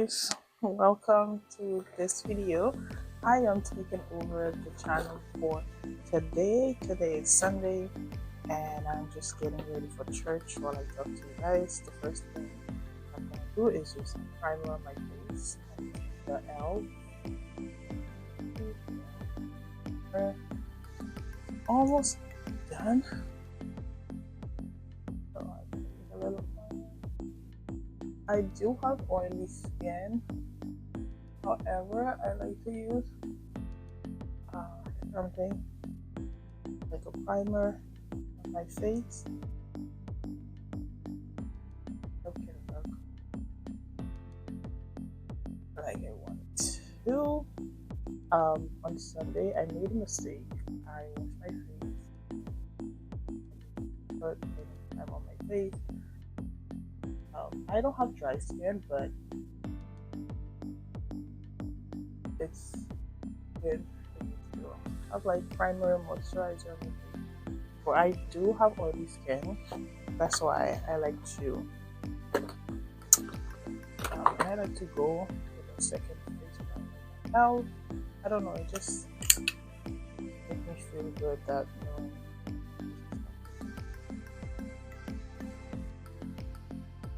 guys, welcome to this video. I am taking over the channel for today. Today is Sunday and I'm just getting ready for church while I talk to you guys. The first thing I'm going to do is use some primer on my face. The L. Almost done. So I can use a little more. I do have oily skin. However, I like to use something like a primer on my face. Okay, look. Like I want to. On Sunday, I made a mistake. I washed my face, put I'm on my face. I don't have dry skin, but it's good for me to have like primer, moisturizer on my face. But I do have oily skin. That's why I like to go with a second face primer. I don't know, it just makes me feel good that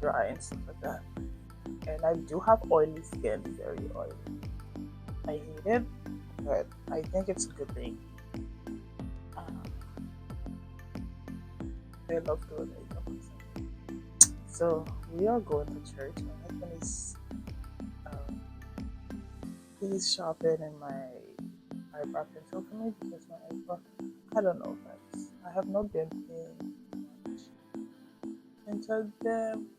dry and stuff like that. And I do have oily skin, very oily. I hate it, but I think it's a good thing. I love doing makeup. So we are going to church. My husband is he's shopping in my eyebrow pencil for me because my eyebrow, I don't know guys, I have not been paying much into them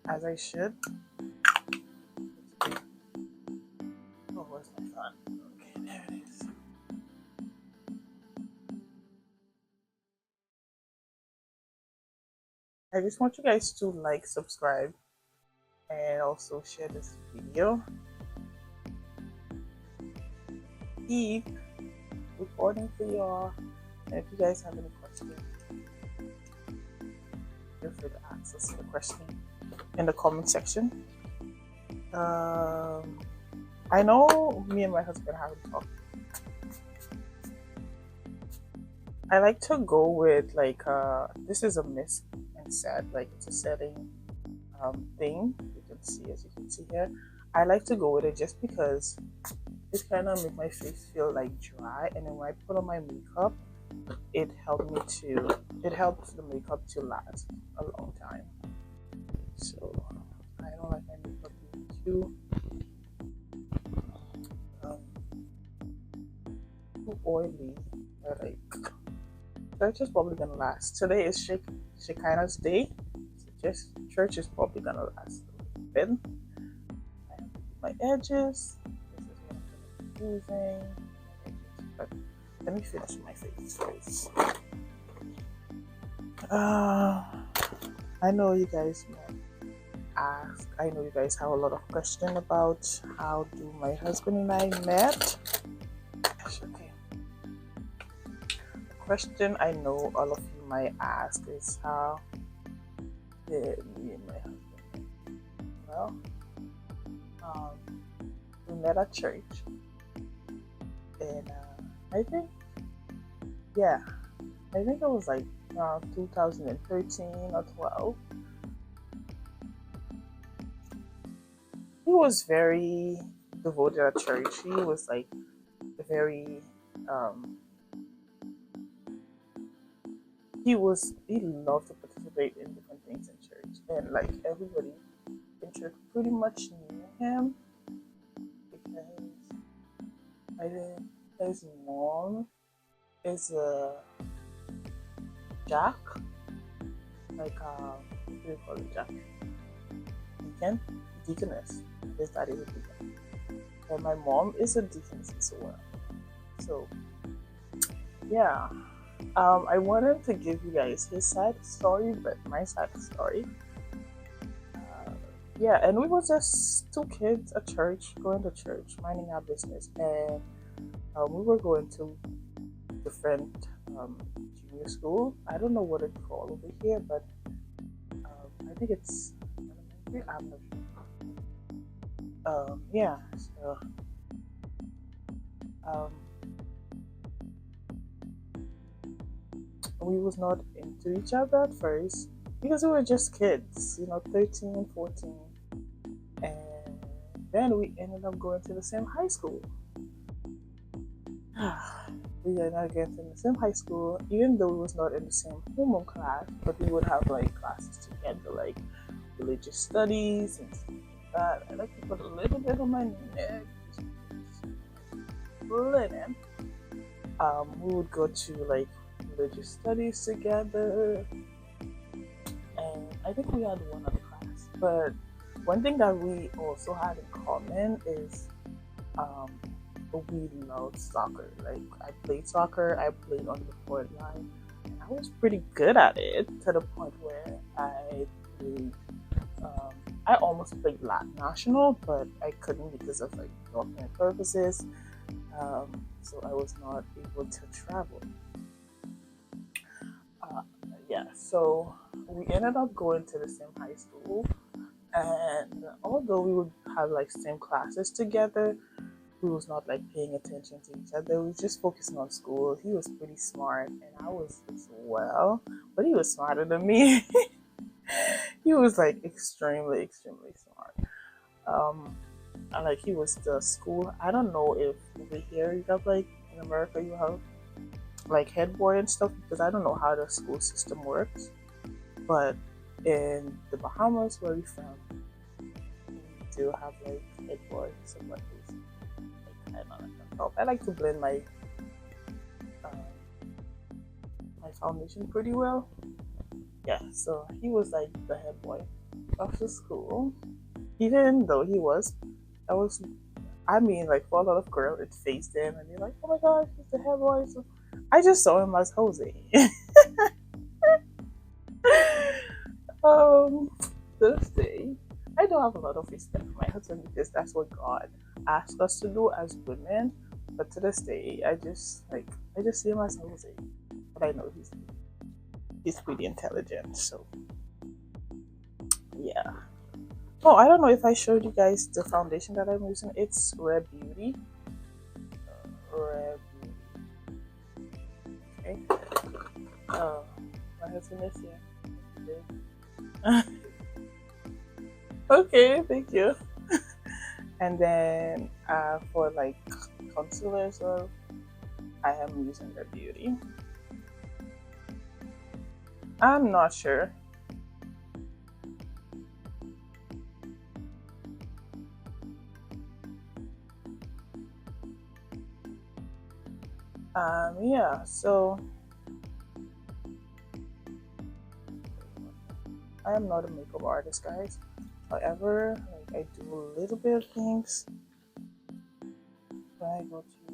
as I should. Oh, where's my phone? Okay, there it is. I just want you guys to like, subscribe, and also share this video. Keep recording for y'all. And if you guys have any questions, feel free to ask us the question in the comment section. I know me and my husband haven't talked. I like to go with like this is a mist and set, like it's a setting thing. You can see, as you can see here. I like to go with it just because it kind of make my face feel like dry, and then when I put on my makeup, it helps the makeup to last a long time. So I don't like my makeup being too oily. But like church is probably gonna last. Today is Shekinah's day, so just church is probably gonna last a little bit. I have to do my edges. This is what I'm gonna be using. But let me finish my face first. I know you guys might ask. I know you guys have a lot of questions about how do my husband and I met. Okay. The question I know all of you might ask is how did me and my husband meet? Well, we met at church, and I think it was like 2013 or 12. He was very devoted at church. He was like very he loved to participate in different things in church, and like everybody in church pretty much knew him because I think his mom is a Jack, like what do you call it, Jack? Deaconess. His daddy is a deacon, and my mom is a deaconess as well. So yeah, I wanted to give you guys his side of the story, but my side of the story. Yeah, and we were just two kids at church, going to church, minding our business, and we were going to different junior school. I don't know what it's called over here, but I think it's elementary. I'm not sure. Yeah, so um, we was not into each other at first because we were just kids, 13 and 14. And then we ended up going to the same high school. We ended up getting in the same high school, even though we was not in the same homeroom class, but we would have like classes together, like religious studies and stuff like that. I like to put a little bit on my neck. Linen. We would go to like religious studies together, and I think we had one other class. But one thing that we also had in common is um, we loved soccer. Like I played soccer, I played on the forward line, and I was pretty good at it to the point where played. Um, I almost played national, but I couldn't because of like document purposes. So I was not able to travel. Uh, yeah, so we ended up going to the same high school, and although we would have like same classes together, we was not like paying attention to each other. We was just focusing on school. He was pretty smart, and I was as well, but he was smarter than me. He was like extremely, extremely smart. Um, and like he was the school. I don't know if over here you have like in America you have like head boy and stuff because I don't know how the school system works. But in the Bahamas where we from, we do have like head boy, someone who's like kind of like a top. I like to blend uh, my foundation pretty well. Yeah, so he was like the head boy of the school. Even though I was, I mean, like for a lot of girls, it faced him and they're like, oh my gosh, he's the head boy. So I just saw him as Jose. um, to this day, I don't have a lot of respect for my husband because that's what God asked us to do as women. But to this day, I just see him as Jose. But I know he's pretty intelligent. So yeah. Oh, I don't know if I showed you guys the foundation that I'm using. It's Rare Beauty. Rare Beauty. Okay. Oh, my husband is here. Okay, thank you. And then for like concealer, so I am using Rare Beauty. I'm not sure. Yeah, so I am not a makeup artist, guys. However, like I do a little bit of things when I go to.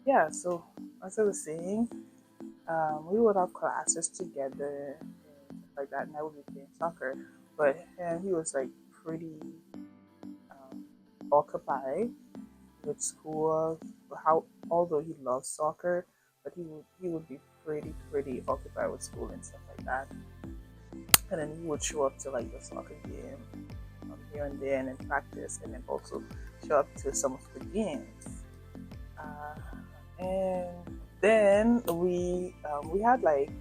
Yeah, so as I was saying, we would have classes together and stuff like that, and I would be playing soccer. But he was like pretty um, occupied with school. How although he loves soccer, but he would be pretty occupied with school and stuff like that. And then he would show up to like the soccer game here and there, and then practice, and then also show up to some of the games. And then we had like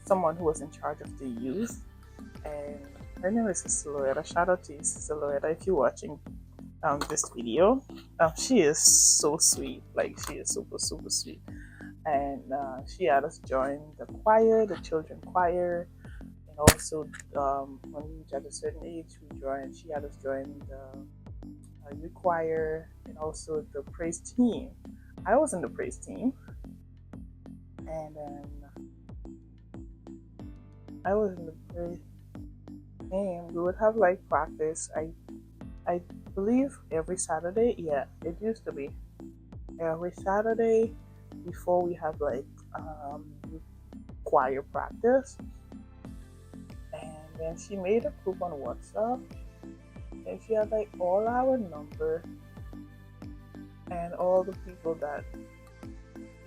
someone who was in charge of the youth, and her name is Sister Loretta. Shout out to you, Sister Loretta, if you're watching this video. She is so sweet, like she is super sweet, and she had us join the choir, the children choir, and also when we reached at a certain age, she had us join the youth choir and also the praise team. I was in the praise team, and then I was in the praise team. We would have like practice. I believe every Saturday. Yeah, it used to be every Saturday before we have like choir practice. And then she made a group on WhatsApp, and she had like all our number and all the people that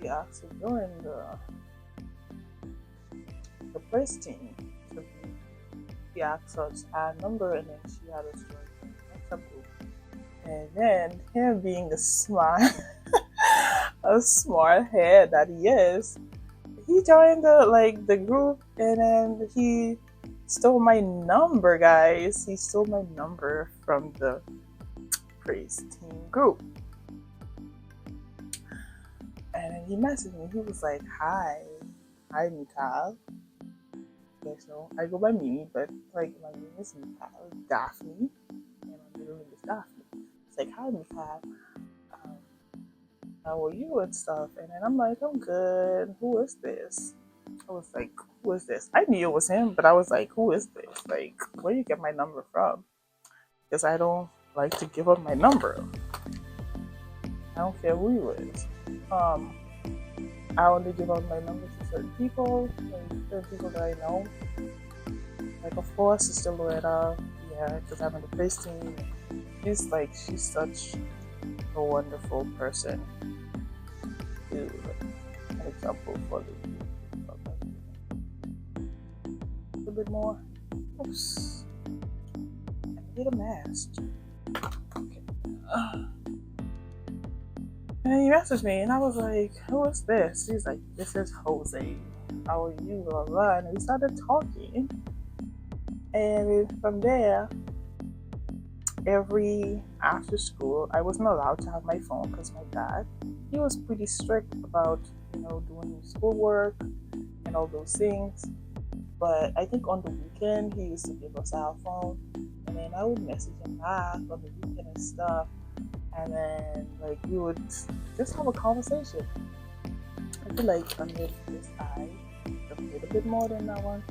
she asked to join the press team. So she asked us our number, and then she had us join. And then him being the smart, a smart head that he is, he joined the group, and then he stole my number, guys. He stole my number from the praise team group, and then he messaged me. He was like, hi, Mikal. Okay, so I go by Mimi, but like my name is Mikal Daphne, and my middle name is Daphne. It's like, hi, Mikal. Um, how are you and stuff? And then I'm like, I'm good. Who is this? I was like, who is this? I knew it was him, but I was like, who is this? Like, where you get my number from? Because I don't like to give up my number. I don't care who you is. Um, I only give out my number to certain people, like certain people that I know. Like, of course, Sister Loretta, yeah, because I'm in the praise team. She's such a wonderful person. To, an example for a little bit more. Oops. I need a mask. Okay. And he messaged me, and I was like, who is this? He's like, this is Jose. How are you? Blah, blah, blah. And we started talking. And from there, every after school, I wasn't allowed to have my phone because my dad, he was pretty strict about, doing schoolwork and all those things. But I think on the weekend, he used to give us our phone. And then I would message him back on the weekend and stuff. And then, we would just have a conversation. I feel like under this eye, a little bit more than that one.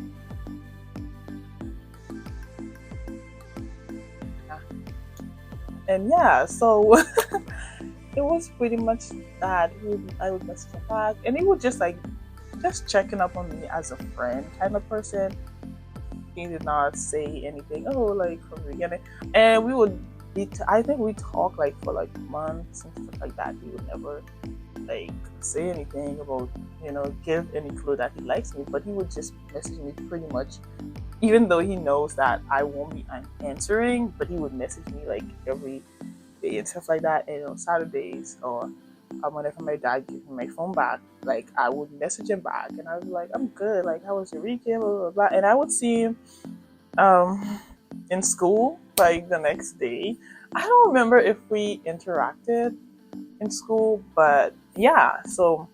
And yeah, so it was pretty much that. I would message him back, and he would just checking up on me as a friend kind of person. He did not say anything, from the beginning. And we would I think we talked for months and stuff like that. He would never say anything about, give any clue that he likes me, but he would just message me pretty much, even though he knows that I won't be answering, but he would message me every day and stuff like that. And on Saturdays, or whenever my dad gave me my phone back, I would message him back, and I was like, I'm good. How was your weekend? Blah, blah, blah. And I would see him in school the next day. I don't remember if we interacted in school, but yeah. So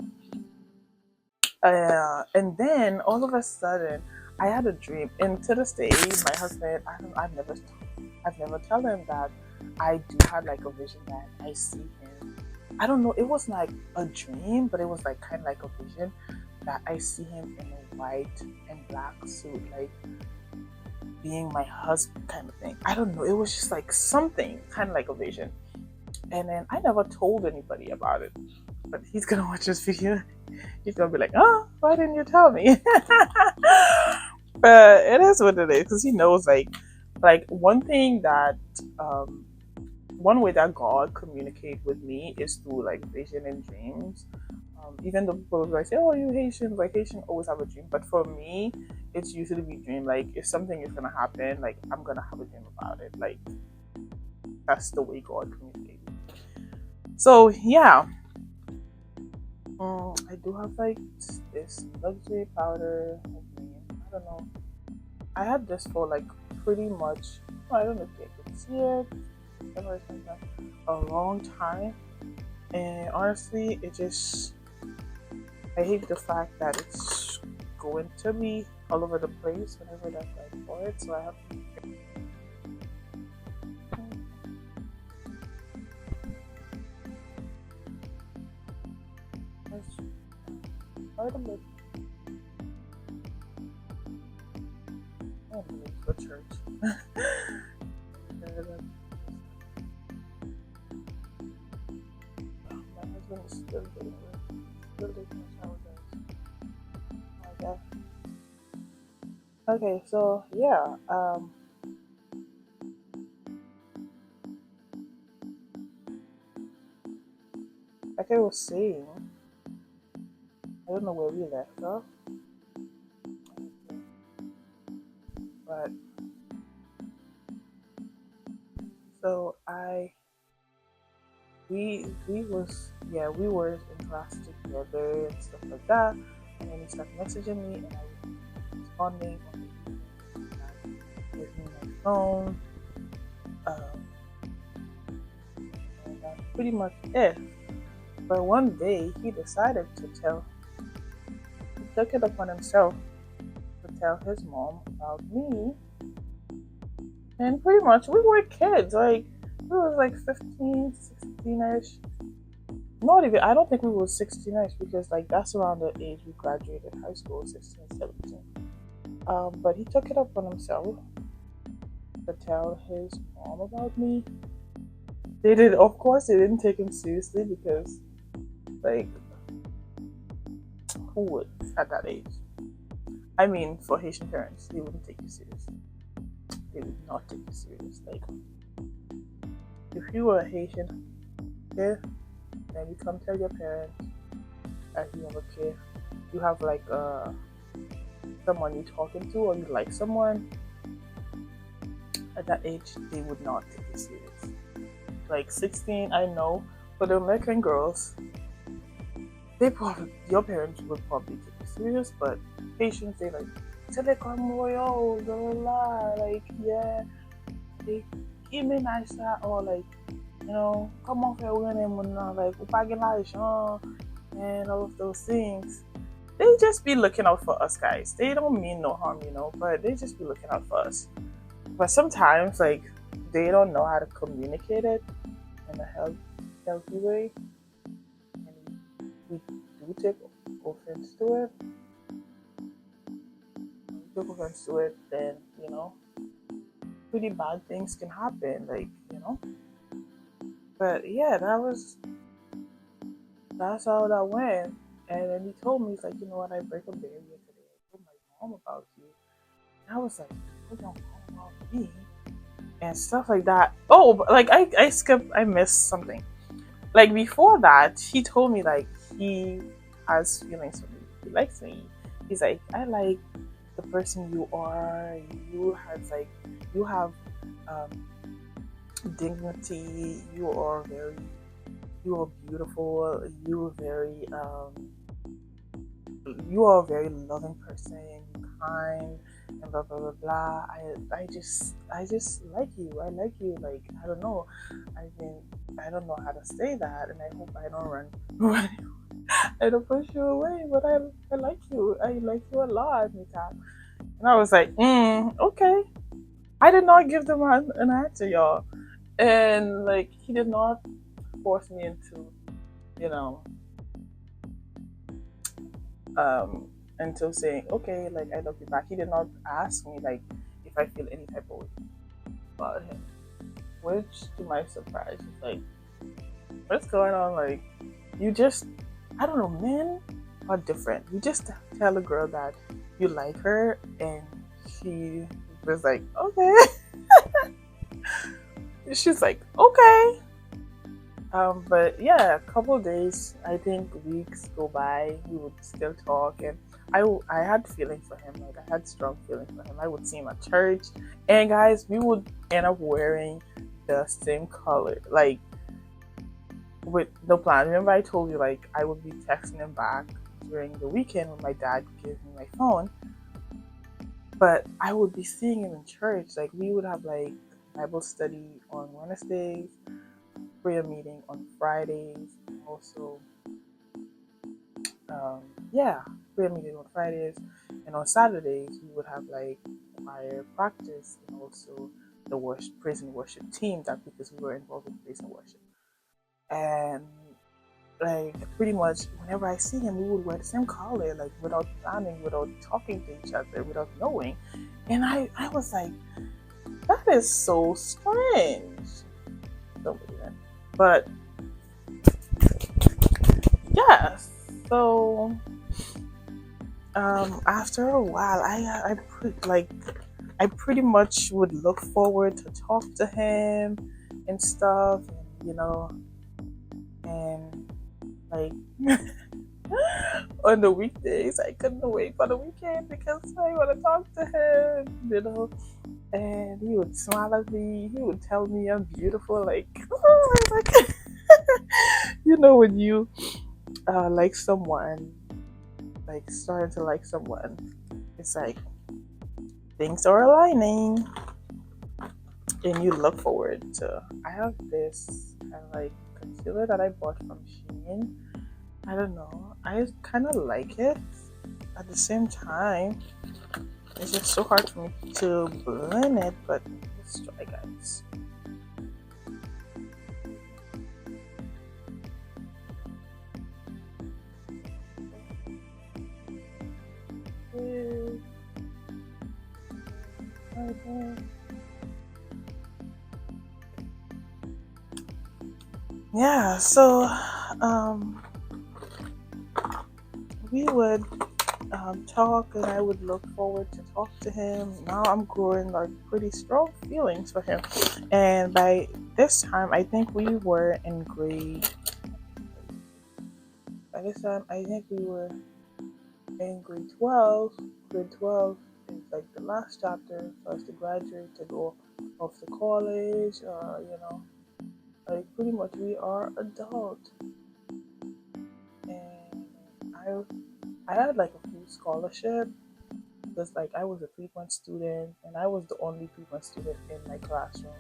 and then all of a sudden, I had a dream, and to this day, my husband, I've never told him that I do have a vision that I see him. I don't know, it was a dream, but it was kind of a vision that I see him in a white and black suit, being my husband kind of thing. I don't know, it was just something kind of a vision. And then I never told anybody about it, but he's gonna watch this video. He's gonna be like, oh, why didn't you tell me? But it is what it is, because he knows one thing that one way that God communicates with me is through vision and dreams. Even though people say, oh, you Haitians, Haitians always have a dream, but for me, it's usually be dream. If something is gonna happen, I'm gonna have a dream about it. That's the way God communicates. So yeah, I do have this luxury powder. I don't know. I had this for pretty much. I don't know if you can see it. A long time, and honestly, I hate the fact that it's going to be all over the place whenever that's for it. So I have to. Quite a bit. Oh, for church. My husband is still getting my shower guys. Okay, so yeah, like I was saying, I don't know where we left off, but so I we were in class together and stuff like that. And then he started messaging me, and I was responding on the weekend. He gave me my phone, um, and that's pretty much it. But one day he decided to tell, he took it upon himself to tell his mom about me, and pretty much we were kids, like we was like 15, 16ish. Not even, I don't think we were 16ish because like that's around the age we graduated high school, 16, 17. But he took it upon himself to tell his mom about me. They did, of course, they didn't take him seriously because, like, who would at that age? I mean, for Haitian parents, they wouldn't take you serious. They would not take you serious. Like, if you were a Haitian kid, then you come tell your parents that you have a kid, you have like someone you're talking to, or you like someone. At that age, they would not take you serious. Like 16, I know, for the American girls, they probably, your parents would probably take you serious, but Haitians, they like, Telecom Royal, blah blah blah, like, yeah, they give me nice that, or like, you know, come on, like, and all of those things. They just be looking out for us, guys. They don't mean no harm, you know, but they just be looking out for us. But sometimes, like, they don't know how to communicate it in a healthy way, and we do take offense to it. When we take offense to it, then, you know, pretty bad things can happen, like, you know. But yeah, that's how that went. And then he told me, he's like, you know what, I break a barrier today. I told my mom about you. And I was like, what your mom about me? And stuff like that. Oh, but like I missed something. Like before that, he told me like he has feelings for me. He likes me. He's like, I like the person you are. You have um, dignity. You are beautiful. You are a very loving person, kind, and blah blah blah blah. I just like you. I like you. Like, I don't know. I mean, I don't know how to say that, and I hope I don't run. I don't push you away, but I like you. I like you a lot, Mika. And I was like, okay. I did not give them an answer, y'all, and like he did not force me into, you know, um, until saying, okay, like I love you back. He did not ask me like if I feel any type of way about him, which to my surprise, it's like, what's going on? Like, you just, I don't know, men are different. You just tell a girl that you like her, and she was like, okay. She's like, okay. But yeah, a couple days, I think weeks go by, we would still talk, and I had feelings for him. Like, I had strong feelings for him. I would see him at church, and guys, we would end up wearing the same color, like with no plan. Remember, I told you like I would be texting him back during the weekend when my dad gave me my phone, but I would be seeing him in church. Like, we would have like Bible study on Wednesdays, prayer meeting on Fridays, and also um, yeah, prayer meeting on Fridays, and on Saturdays we would have like choir practice, and also the praise and worship team, that because we were involved in praise and worship. And like pretty much whenever I see him, we would wear the same color, like without planning, without talking to each other, without knowing. And I was like, that is so strange. Don't believe it. But yeah, so after a while, I pretty much would look forward to talk to him and stuff, and you know, and like on the weekdays, I couldn't wait for the weekend because I want to talk to him, you know. And he would smile at me. He would tell me I'm beautiful, like, oh my god. You know, when you like someone, like starting to like someone, it's like things are aligning, and you look forward to. I have this kind of like concealer that I bought from Shein. I don't know. I kind of like it. At the same time, it's just so hard for me to blend it. But let's try, guys. Yeah, so um, we would talk, and I would look forward to talk to him. Now I'm growing like pretty strong feelings for him, and by this time, I think we were in grade. By this time, I think we were in grade 12. Grade 12 is like the last chapter for us to graduate to go off to college. Like pretty much we are adult, and I I had like a few scholarships because like I was a 3-point student and I was the only 3-point student in my classroom.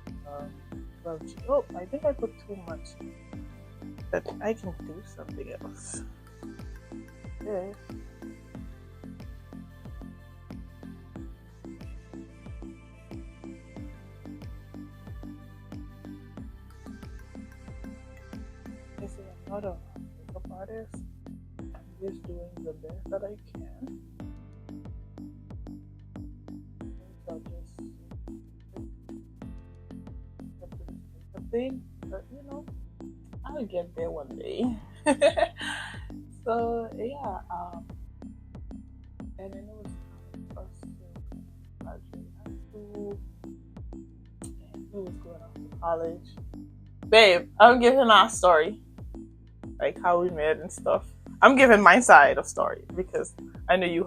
Um, 12G. Oh, I think I put too much, but I can do something else. Yeah. This is another makeup artist. I'm just doing the best that I can. So just get to this makeup thing, but I'll get there one day. So yeah, and then it was time for us to graduate high school, and he was going off to college. Babe, I'm giving our story, like how we met and stuff. I'm giving my side of story because I know you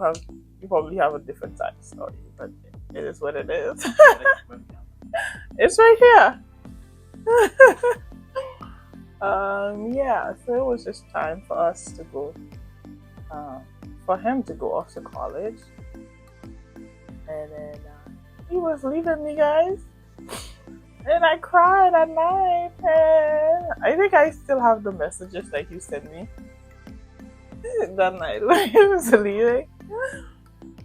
probably have a different side of story, but it is what it is. It's right here. Yeah, so it was just time for us to go, uh, for him to go off to college, and then he was leaving me, guys, and I cried at night. And I think I still have the messages that he sent me that night when he was leaving.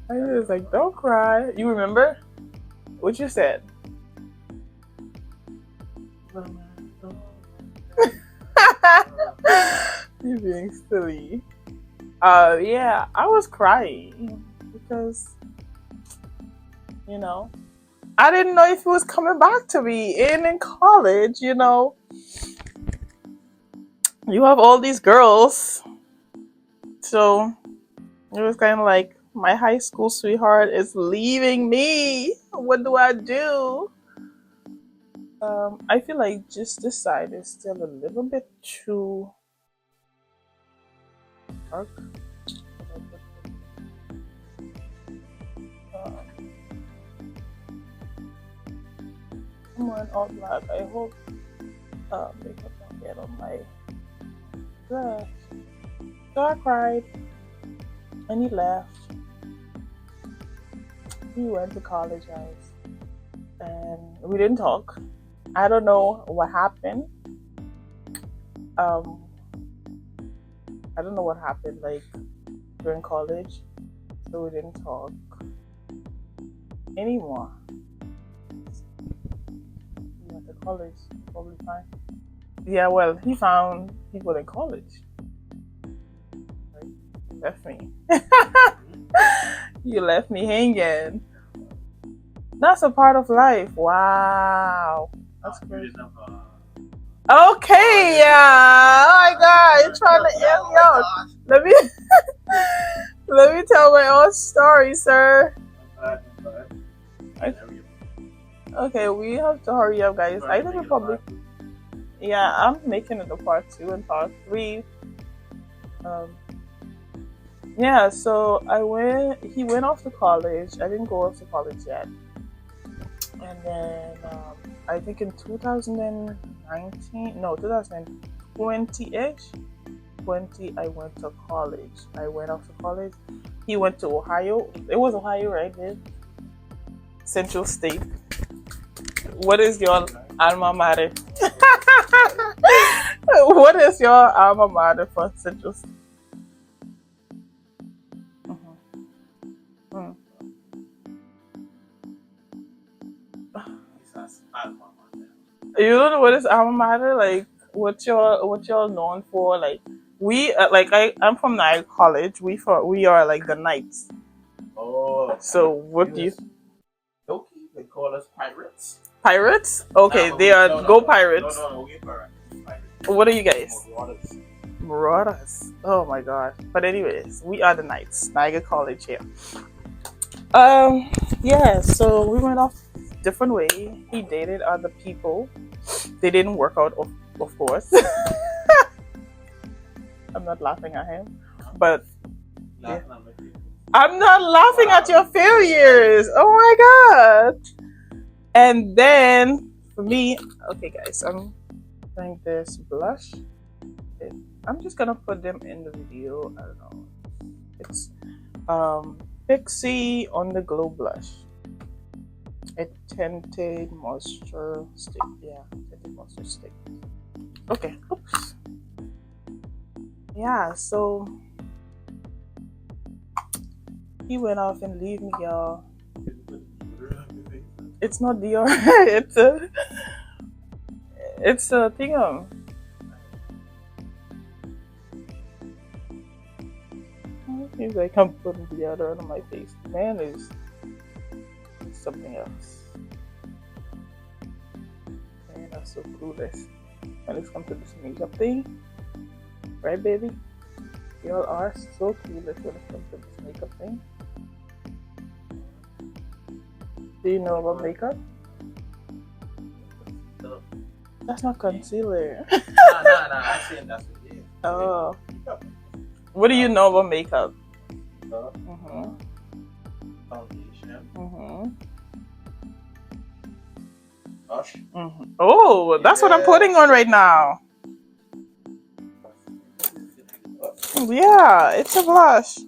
I was like, "Don't cry." You remember what you said? You being silly. Yeah, I was crying because I didn't know if he was coming back to me. And in college, you have all these girls, so it was kind of like my high school sweetheart is leaving me. What do I do? I feel like just this side is still a little bit too dark. I'm wearing all black. I hope makeup don't get on my dress. So I cried, and he left. He went to college, guys, and we didn't talk. I don't know what happened. Um, I don't know what happened like during college, so we didn't talk anymore. He went to college, probably fine. Yeah, well, he found people in college. Right? He left me. You left me hanging. That's a part of life. Wow. That's crazy. Okay, yeah. Oh my god, you're trying to end me out. Let me let me tell my own story, sir. Okay, we have to hurry up, guys. I think we probably, yeah, I'm making it a part 2 and part 3. Um, yeah, so he went off to college. I didn't go off to college yet. And then I think in 2019, no, 2020-ish, 20, I went to college. I went off to college. He went to Ohio. It was Ohio, right, babe? Central State. What is your alma mater? What is your alma mater for Central State? Mhm. Mm. You don't know what is alma mater? Like, what y'all known for? Like, we like I'm from Niagara College. We are like the Knights. Oh, So what do you? okay, they call us pirates. Pirates? Okay, they are go pirates. No, we're pirates. What are you guys? Marauders. Marauders. Oh my god. But anyways, we are the Knights. Niagara College here. Yeah, so we went off different way. He dated other people. They didn't work out, of course. I'm not laughing at him, but yeah. I'm not laughing at your failures. Oh my god. And then for me, okay, guys, I'm doing this blush. I'm just gonna put them in the video. I don't know. It's Pixie on the Glow blush. A tinted moisture stick. Yeah, tinted moisture stick. Okay. Oops. Yeah. So he went off and leave me, y'all. It's not Dior. It's a thing. He's like, I'm putting deodorant on my face. Man is something else. Man, that's so clueless when it comes to this makeup thing. Right, baby? Y'all are so clueless when it comes to this makeup thing. Do you know about makeup? That's not concealer. Nah, I'm saying that's what it is. Oh. What do you know about makeup? Mm-hmm. Foundation. Mm-hmm. Blush. Mm-hmm. Oh, that's what I'm putting on right now. Yeah, it's a blush.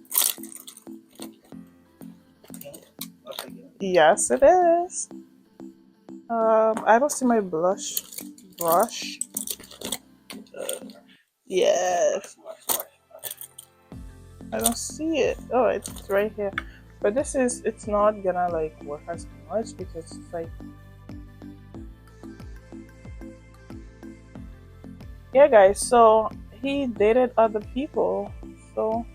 Yes, it is. I don't see my blush brush. Yes. I don't see it. Oh, it's right here. But it's not gonna like work as much because it's like, yeah, guys. So he dated other people. So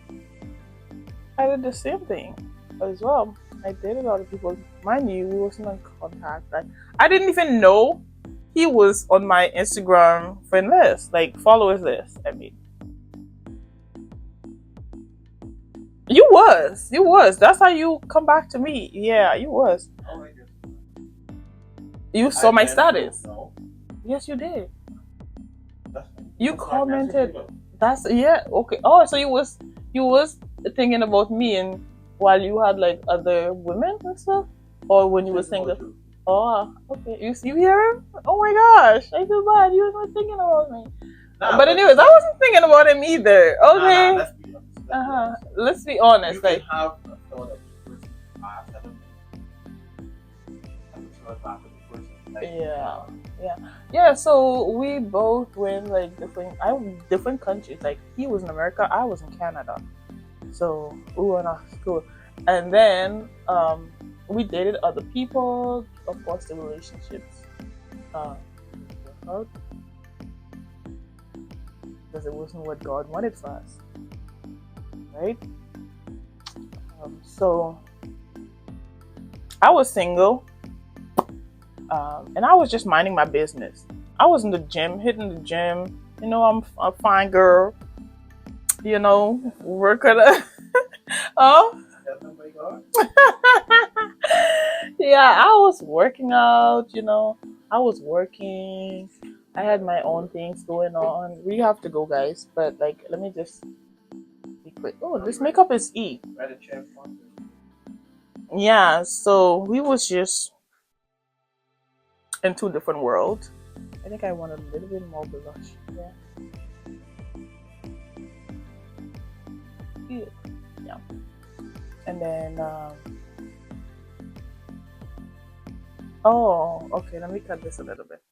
I did the same thing as well. I dated other people. Mind you, we wasn't in contact. Like, I didn't even know he was on my Instagram friend list, like followers list. I mean, you was. That's how you come back to me. Yeah, you was. You saw my status. No. Yes, you did. You commented. That's yeah. Okay. Oh, so you was thinking about me and while you had like other women and stuff, or when you were single. Oh, okay. You hear him? Oh my gosh, I feel bad. You were not thinking about me. But anyways, I wasn't thinking about him either. Okay. Let's be honest. You like. Can have a thought of the person after the Yeah. So we both went like different countries. Like he was in America, I was in Canada. So we went off school, and then we dated other people. Of course, the relationships worked out because it wasn't what God wanted for us, right? So I was single. And I was just minding my business. I was in the gym, hitting the gym. You know, I'm a fine girl. You know, working. Oh. Yeah, I was working out. You know, I was working. I had my own things going on. We have to go, guys. But like, let me just be quick. Oh, this makeup is E. Yeah. So we was just in two different worlds. I think I want a little bit more blush. Yeah. Yeah. Yeah. And then, oh, okay. Let me cut this a little bit.